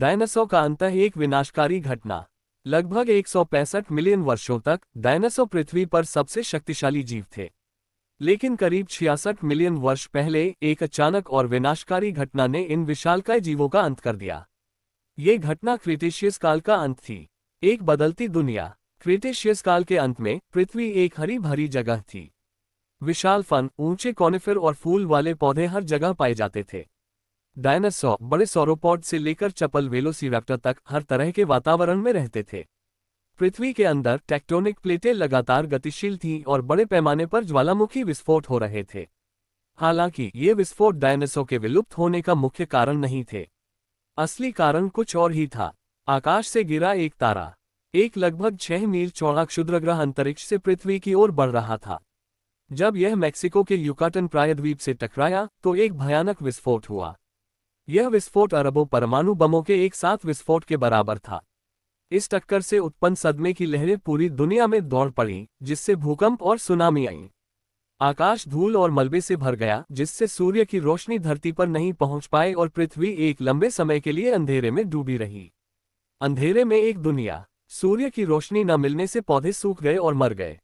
Dinosaur का अंतः एक विनाशकारी घटना। लगभग 165 मिलियन वर्षों तक डायनासोर पृथ्वी पर सबसे शक्तिशाली जीव थे। लेकिन करीब 66 मिलियन वर्ष पहले एक अचानक और विनाशकारी घटना ने इन विशालकाय जीवों का अंत कर दिया। ये घटना क्रीटेशियस काल का अंत थी। एक बदलती दुनिया। क्रीटेशियस काल के अंत में पृथ्वी एक हरी भरी जगह थी। विशाल फन, ऊंचे कॉनिफर और फूल वाले पौधे हर जगह पाए जाते थे। डायनासोर बड़े सौरोपॉड से लेकर चपल वेलोसिरैप्टर तक हर तरह के वातावरण में रहते थे। पृथ्वी के अंदर टेक्टोनिक प्लेटें लगातार गतिशील थीं और बड़े पैमाने पर ज्वालामुखी विस्फोट हो रहे थे। हालांकि ये विस्फोट डायनासोर के विलुप्त होने का मुख्य कारण नहीं थे। असली कारण कुछ और ही था। आकाश से गिरा एक तारा। एक लगभग 6 मील चौड़ा क्षुद्रग्रह अंतरिक्ष से पृथ्वी की ओर बढ़ रहा था। जब यह मैक्सिको के युकाटन प्रायद्वीप से टकराया तो एक भयानक विस्फोट हुआ। यह विस्फोट अरबों परमाणु बमों के एक साथ विस्फोट के बराबर था। इस टक्कर से उत्पन्न सदमे की लहरें पूरी दुनिया में दौड़ पड़ीं, जिससे भूकंप और सुनामी आईं। आकाश धूल और मलबे से भर गया, जिससे सूर्य की रोशनी धरती पर नहीं पहुंच पाए और पृथ्वी एक लंबे समय के लिए अंधेरे में डूबी रही। अंधेरे में एक दुनिया। सूर्य की रोशनी न मिलने से पौधे सूख गए और मर गए।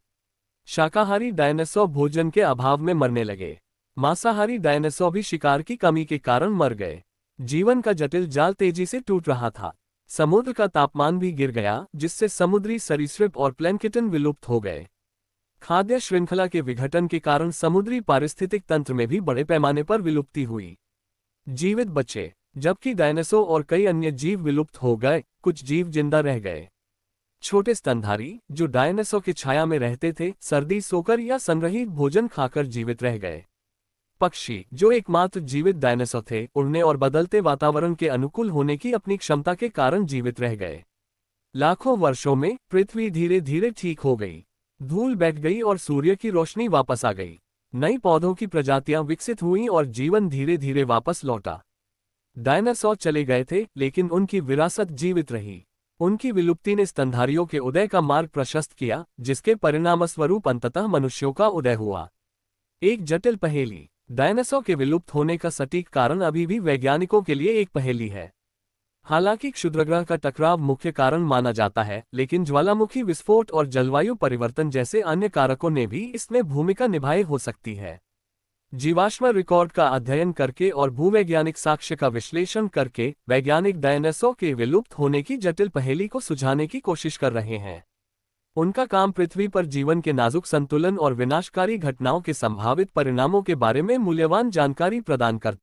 शाकाहारी डायनासोर भोजन के अभाव में मरने लगे। मांसाहारी डायनासोर भी शिकार की कमी के कारण मर गए। जीवन का जटिल जाल तेजी से टूट रहा था। समुद्र का तापमान भी गिर गया, जिससे समुद्री सरीसृप और प्लैंकटन विलुप्त हो गए। खाद्य श्रृंखला के विघटन के कारण समुद्री पारिस्थितिक तंत्र में भी बड़े पैमाने पर विलुप्ति हुई। जीवित बचे। जबकि डायनासोर और कई अन्य जीव विलुप्त हो गए, कुछ जीव जिंदा रह गए। छोटे स्तनधारी, जो डायनासोर की छाया में रहते थे, सर्दी सोकर या संग्रहित भोजन खाकर जीवित रह गए। पक्षी, जो एकमात्र जीवित डायनासोर थे, उड़ने और बदलते वातावरण के अनुकूल होने की अपनी क्षमता के कारण जीवित रह गए। लाखों वर्षों में पृथ्वी धीरे धीरे ठीक हो गई। धूल बैठ गई और सूर्य की रोशनी वापस आ गई। नई पौधों की प्रजातियां विकसित हुईं और जीवन धीरे धीरे वापस लौटा। डायनासोर चले गए थे, लेकिन उनकी विरासत जीवित रही। उनकी विलुप्ति ने स्तनधारियों के उदय का मार्ग प्रशस्त किया, जिसके परिणामस्वरूप अंततः मनुष्यों का उदय हुआ। एक जटिल पहेली। डायनासोर के विलुप्त होने का सटीक कारण अभी भी वैज्ञानिकों के लिए एक पहेली है। हालांकि क्षुद्रग्रह का टकराव मुख्य कारण माना जाता है, लेकिन ज्वालामुखी विस्फोट और जलवायु परिवर्तन जैसे अन्य कारकों ने भी इसमें भूमिका निभाई हो सकती है। जीवाश्म रिकॉर्ड का अध्ययन करके और भूवैज्ञानिक साक्ष्य का विश्लेषण करके वैज्ञानिक डायनासोर के विलुप्त होने की जटिल पहेली को सुलझाने की कोशिश कर रहे हैं। उनका काम पृथ्वी पर जीवन के नाजुक संतुलन और विनाशकारी घटनाओं के संभावित परिणामों के बारे में मूल्यवान जानकारी प्रदान करता है।